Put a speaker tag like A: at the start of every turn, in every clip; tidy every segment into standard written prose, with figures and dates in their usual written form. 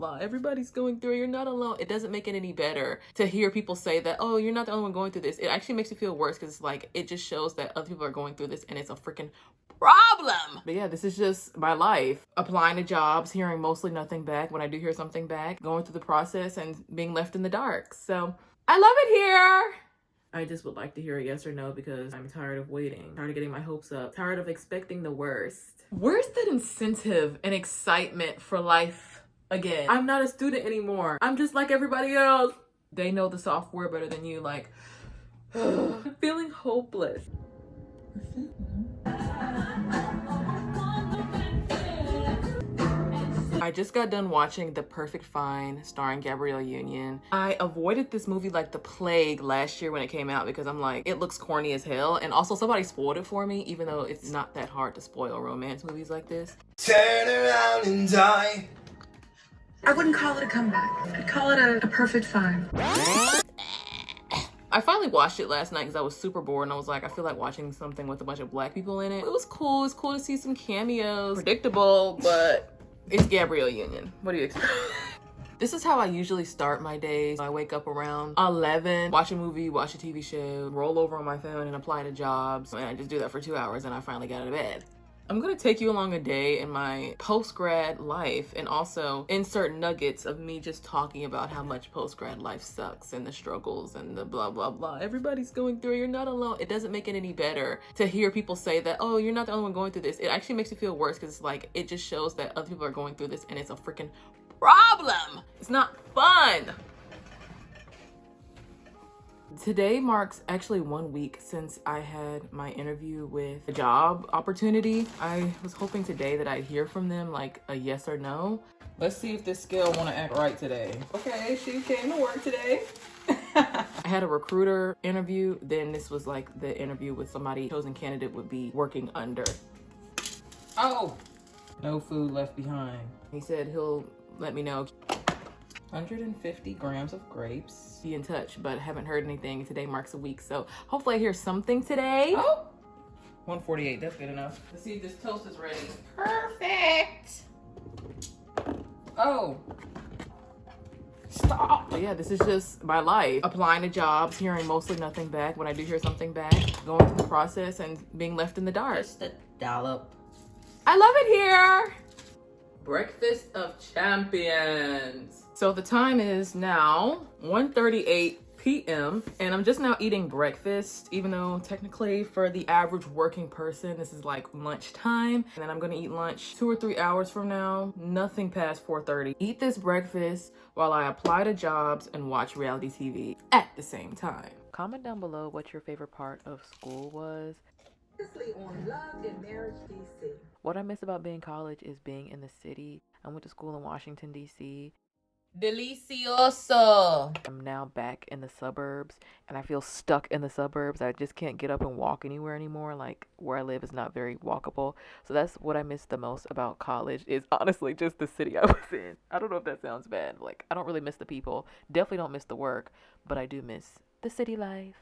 A: Everybody's going through it. You're not alone. It doesn't make it any better to hear people say that, oh, you're not the only one going through this. It actually makes you feel worse because it's like, it just shows that other people are going through this and it's a freaking problem. But yeah, this is just my life. Applying to jobs, hearing mostly nothing back. When I do hear something back, going through the process and being left in the dark. So I love it here. I just would like to hear a yes or no because I'm tired of waiting, tired of getting my hopes up, tired of expecting the worst. Where's that incentive and excitement for life again? I'm not a student anymore. I'm just like everybody else. They know the software better than you. Like, I'm feeling hopeless. I just got done watching The Perfect Fine starring Gabrielle Union. I avoided this movie like the plague last year when it came out because I'm like, it looks corny as hell. And also somebody spoiled it for me, even though it's not that hard to spoil romance movies like this.
B: Turn around and die.
C: I wouldn't call it a comeback. I'd call it a perfect fine.
A: I finally watched it last night because I was super bored and I was like, I feel like watching something with a bunch of black people in it. It was cool. It's cool to see some cameos. Predictable, but it's Gabrielle Union. What do you expect? This is how I usually start my days. I wake up around 11, watch a movie, watch a TV show, roll over on my phone and apply to jobs. And I just do that for 2 hours and I finally get out of bed. I'm gonna take you along a day in my post-grad life and also insert nuggets of me just talking about how much post-grad life sucks and the struggles and the blah, blah, blah. Everybody's going through it. You're not alone. It doesn't make it any better to hear people say that, oh, you're not the only one going through this. It actually makes you feel worse because it's like, it just shows that other people are going through this and it's a freaking problem. It's not fun. Today marks actually 1 week since I had my interview with a job opportunity. I was hoping today that I'd hear from them like a yes or no. Let's see if this scale wanna act right today. Okay, she came to work today. I had a recruiter interview, then this was like the interview with somebody chosen candidate would be working under. Oh, no food left behind. He said he'll let me know. 150 grams of grapes. Be in touch, but haven't heard anything. Today marks a week, so hopefully I hear something today. Oh, 148, that's good enough. Let's see if this toast is ready. Perfect. Oh, stop. But yeah, this is just my life. Applying to jobs, hearing mostly nothing back. When I do hear something back, going through the process and being left in the dark.
D: Just a dollop.
A: I love it here. Breakfast of champions. So the time is now 1:38 p.m. and I'm just now eating breakfast, even though technically for the average working person, this is like lunchtime. And then I'm gonna eat lunch 2 or 3 hours from now, nothing past 4:30. Eat this breakfast while I apply to jobs and watch reality TV at the same time. Comment down below what your favorite part of school was.
C: On Love and Marriage, DC.
A: What I miss about being in college is being in the city. I went to school in Washington, D.C. Delicioso. I'm now back in the suburbs and I feel stuck in the suburbs. I just can't get up and walk anywhere anymore. Like where I live is not very walkable. So that's what I miss the most about college is honestly just the city I was in. I don't know if that sounds bad. Like I don't really miss the people. Definitely don't miss the work, but I do miss the city life.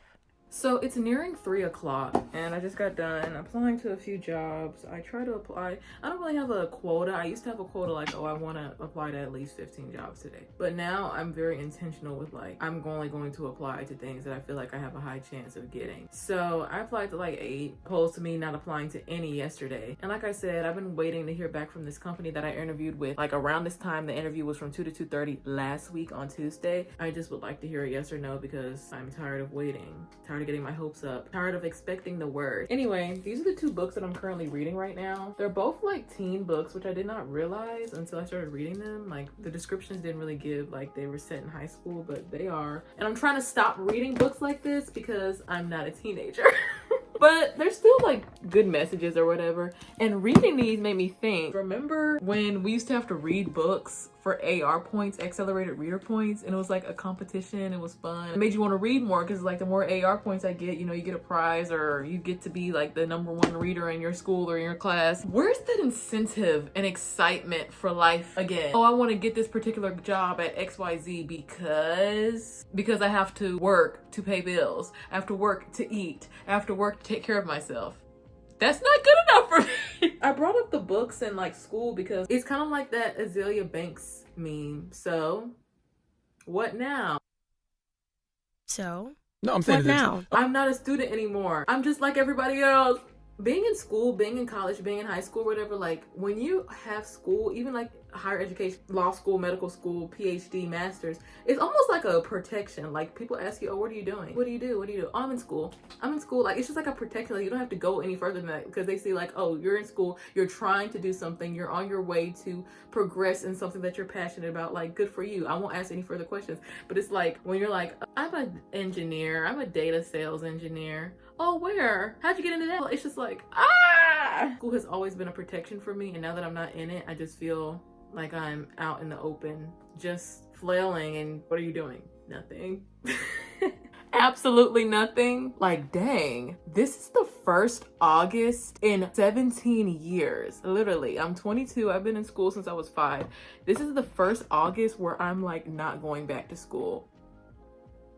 A: So it's nearing 3 o'clock and I just got done applying to a few jobs. I try to apply. I don't really have a quota. I used to have a quota like, oh, I want to apply to at least 15 jobs today. But now I'm very intentional with like, I'm only going to apply to things that I feel like I have a high chance of getting. So I applied to like 8, opposed to me not applying to any yesterday. And like I said, I've been waiting to hear back from this company that I interviewed with. Like around this time, the interview was from 2 to 2:30 last week on Tuesday. I just would like to hear a yes or no because I'm tired of waiting. Tired of getting my hopes up, tired of expecting the worst. Anyway, these are the 2 books that I'm currently reading right now. They're both like teen books, which I did not realize until I started reading them. Like the descriptions didn't really give like they were set in high school, but they are. And I'm trying to stop reading books like this because I'm not a teenager. But there's still like good messages or whatever. And reading these made me think, remember when we used to have to read books for AR points, accelerated reader points, and it was like a competition, it was fun. It made you want to read more because like the more AR points I get, you know, you get a prize or you get to be like the #1 reader in your school or in your class. Where's that incentive and excitement for life again? Oh, I want to get this particular job at XYZ because I have to work to pay bills. I have to work to eat. I have to work to take care of myself. That's not good enough for me. I brought up the books in like school because it's kind of like that Azealia Banks meme. So, what now?
D: So,
E: No, I'm saying
D: what now?
A: I'm not a student anymore. I'm just like everybody else. Being in school, being in college, being in high school, whatever, like when you have school, even like higher education, law school, medical school, PhD, masters, it's almost like a protection. Like people ask you, oh, what are you doing? What do you do? What do you do? Oh, I'm in school. I'm in school. Like it's just like a protection. Like you don't have to go any further than that because they see like, oh, you're in school, you're trying to do something, you're on your way to progress in something that you're passionate about. Like good for you. I won't ask any further questions. But it's like when you're like, I'm an engineer, I'm a data sales engineer. Oh, where? How'd you get into that? It's just like, School has always been a protection for me, and now that I'm not in it, I just feel like I'm out in the open, just flailing, and what are you doing? Nothing. Absolutely nothing. Like, dang, this is the first August in 17 years. Literally, I'm 22. I've been in school since I was 5. This is the first August where I'm like not going back to school.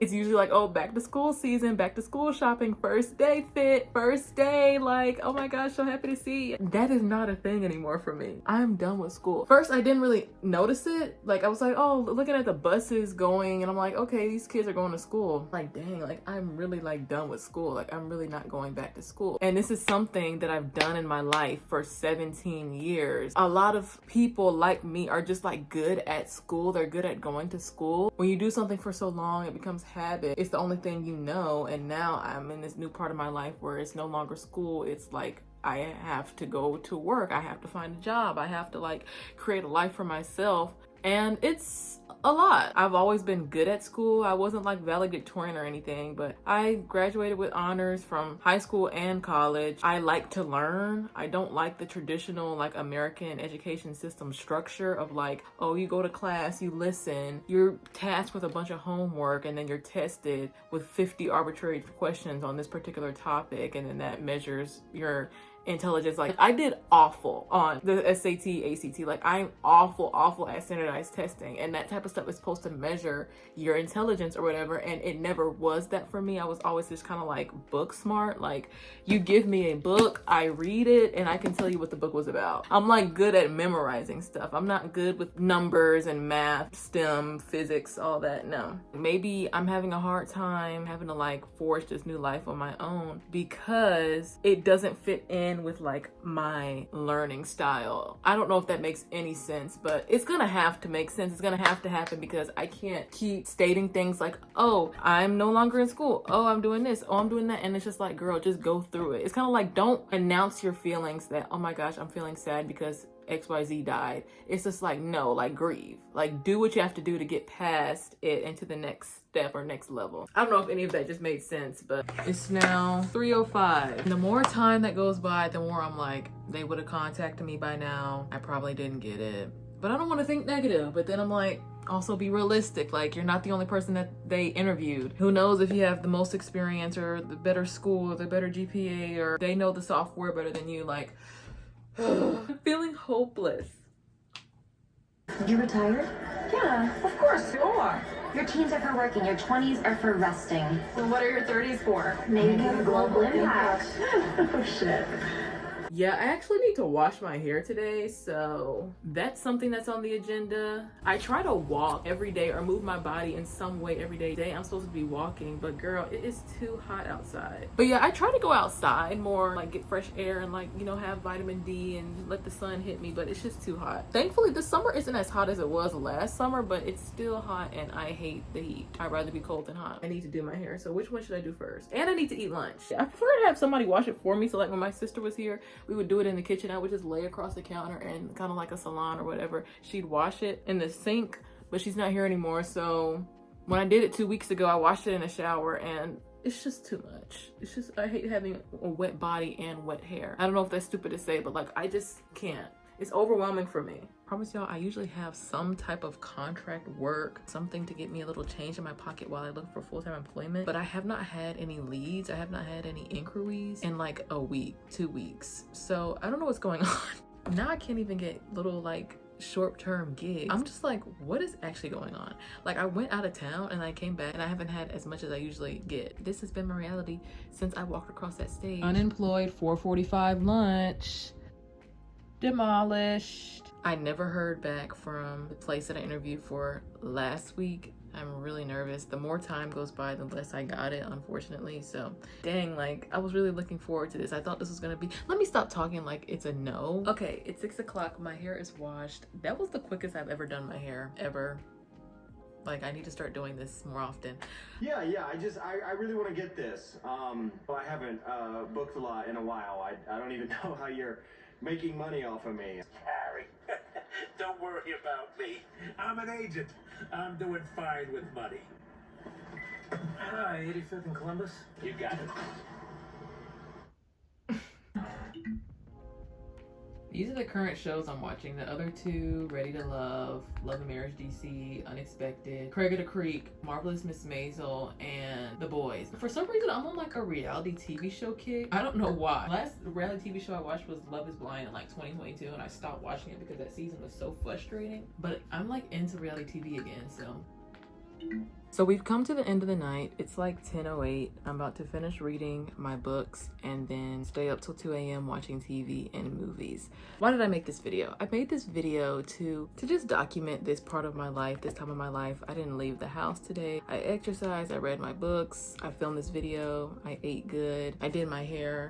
A: It's usually like, oh, back to school season, back to school shopping, first day fit, first day, like, oh my gosh, so happy to see you. That is not a thing anymore for me. I'm done with school. First, I didn't really notice it. Like, I was like, oh, looking at the buses going, and I'm like, okay, these kids are going to school. Like, dang, like, I'm really, like, done with school. Like, I'm really not going back to school. And this is something that I've done in my life for 17 years. A lot of people like me are just, like, good at school. They're good at going to school. When you do something for so long, it becomes habit. It's the only thing you know. And now I'm in this new part of my life where it's no longer school. It's like I have to go to work. I have to find a job. I have to like create a life for myself. And it's a lot. I've always been good at school. I wasn't like valedictorian or anything, but I graduated with honors from high school and college. I like to learn. I don't like the traditional like American education system structure of like, oh, you go to class, you listen, you're tasked with a bunch of homework, and then you're tested with 50 arbitrary questions on this particular topic, and then that measures your intelligence. Like I did awful on the SAT, ACT. Like I'm awful at standardized testing, and that type of stuff is supposed to measure your intelligence or whatever, and it never was that for me. I was always just kind of like book smart. Like you give me a book, I read it, and I can tell you what the book was about. I'm like good at memorizing stuff. I'm not good with numbers and math, STEM, physics, all that. No. Maybe I'm having a hard time having to like forge this new life on my own because it doesn't fit in with like my learning style. I don't know if that makes any sense, but it's gonna have to make sense. It's gonna have to happen because I can't keep stating things like, oh, I'm no longer in school. Oh, I'm doing this. Oh, I'm doing that. And it's just like, girl, just go through it. It's kind of like, don't announce your feelings that, oh my gosh, I'm feeling sad because XYZ died. It's just like, no, like grieve. Like do what you have to do to get past it and to the next step or next level. I don't know if any of that just made sense, but it's now 3:05. And the more time that goes by, the more I'm like, they would have contacted me by now. I probably didn't get it. But I don't want to think negative, but then I'm like, also be realistic. Like you're not the only person that they interviewed. Who knows if you have the most experience or the better school or the better GPA or they know the software better than you. Like I'm feeling hopeless.
F: You retired?
C: Yeah, of course you are.
F: Your teens are for working, your 20s are for resting.
C: So what are your 30s for?
F: Making a global impact.
C: Oh shit.
A: Yeah, I actually need to wash my hair today, so that's something that's on the agenda. I try to walk every day or move my body in some way every day. Today I'm supposed to be walking, but girl, it is too hot outside. But yeah, I try to go outside more, like get fresh air and like, you know, have vitamin D and let the sun hit me, but it's just too hot. Thankfully, this summer isn't as hot as it was last summer, but it's still hot and I hate the heat. I'd rather be cold than hot. I need to do my hair, so which one should I do first? And I need to eat lunch. I prefer to have somebody wash it for me, so like when my sister was here, we would do it in the kitchen. I would just lay across the counter and kind of like a salon or whatever. She'd wash it in the sink, but she's not here anymore. So when I did it 2 weeks ago, I washed it in the shower and it's just too much. It's just, I hate having a wet body and wet hair. I don't know if that's stupid to say, but like I just can't. It's overwhelming for me. Promise y'all, I usually have some type of contract work, something to get me a little change in my pocket while I look for full-time employment, but I have not had any leads. I have not had any inquiries in like a week, 2 weeks. So I don't know what's going on. Now I can't even get little like short-term gigs. I'm just like, what is actually going on? Like I went out of town and I came back and I haven't had as much as I usually get. This has been my reality since I walked across that stage. Unemployed, 4:45 lunch. Demolished. I never heard back from the place that I interviewed for last week. I'm really nervous. The more time goes by, the less I got it, unfortunately. So dang, like I was really looking forward to this. I thought this was gonna be, let me stop talking like it's a no. Okay, it's 6 o'clock. My hair is washed. That was the quickest I've ever done my hair, ever. Like I need to start doing this more often.
E: Yeah, I really want to get this. I haven't booked a lot in a while. I don't even know how you're making money off of me.
G: Harry, don't worry about me. I'm an agent. I'm doing fine with money.
H: Hi, 85th and Columbus.
G: You got it.
A: These are the current shows I'm watching. The other two, Ready to Love, Love and Marriage DC, Unexpected, Craig of the Creek, Marvelous Miss Maisel, and The Boys. For some reason, I'm on like a reality TV show kick. I don't know why. Last reality TV show I watched was Love is Blind in like 2022, and I stopped watching it because that season was so frustrating. But I'm like into reality TV again, so. So we've come to the end of the night. It's like 10:08. I'm about to finish reading my books and then stay up till 2 a.m. watching TV and movies. Why did I make this video? I made this video to just document this part of my life, this time of my life. I didn't leave the house today. I exercised, I read my books, I filmed this video, I ate good, I did my hair.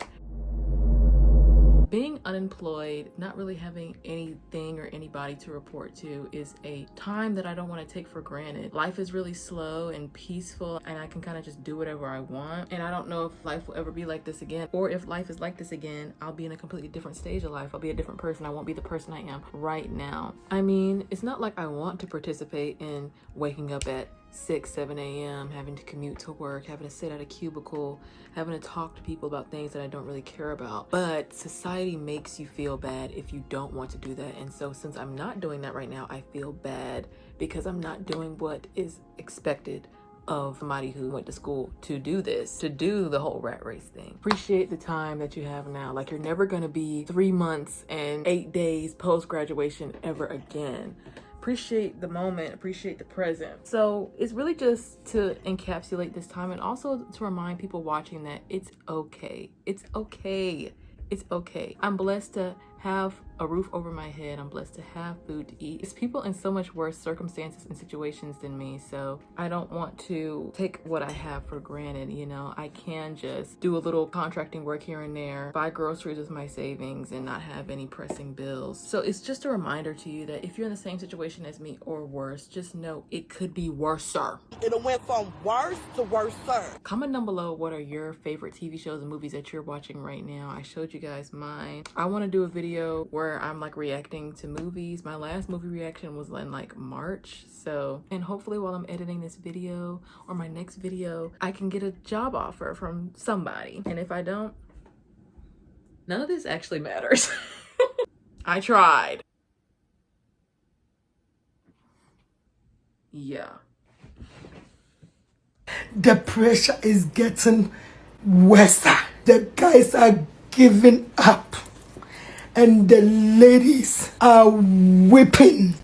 A: Being unemployed, not really having anything or anybody to report to is a time that I don't want to take for granted. Life is really slow and peaceful and I can kind of just do whatever I want. And I don't know if life will ever be like this again, or if life is like this again, I'll be in a completely different stage of life. I'll be a different person. I won't be the person I am right now. I mean, it's not like I want to participate in waking up at 6, 7 a.m., having to commute to work, having to sit at a cubicle, having to talk to people about things that I don't really care about. But society makes you feel bad if you don't want to do that. And so since I'm not doing that right now, I feel bad because I'm not doing what is expected of somebody who went to school to do this, to do the whole rat race thing. Appreciate the time that you have now. Like you're never gonna be 3 months and 8 days post-graduation ever again. Appreciate the moment, appreciate the present. So it's really just to encapsulate this time and also to remind people watching that it's okay. It's okay. It's okay. I'm blessed to have a roof over my head. I'm blessed to have food to eat. It's people in so much worse circumstances and situations than me, so I don't want to take what I have for granted, you know. I can just do a little contracting work here and there, buy groceries with my savings and not have any pressing bills. So it's just a reminder to you that if you're in the same situation as me or worse, just know it could be worser.
I: It went from worse to worser.
A: Comment down below what are your favorite TV shows and movies that you're watching right now. I showed you guys mine. I want to do a video where I'm like reacting to movies. My last movie reaction was in like March. So, and hopefully while I'm editing this video or my next video, I can get a job offer from somebody. And if I don't, none of this actually matters. I tried. Yeah.
B: The pressure is getting worse. The guys are giving up. And the ladies are whipping.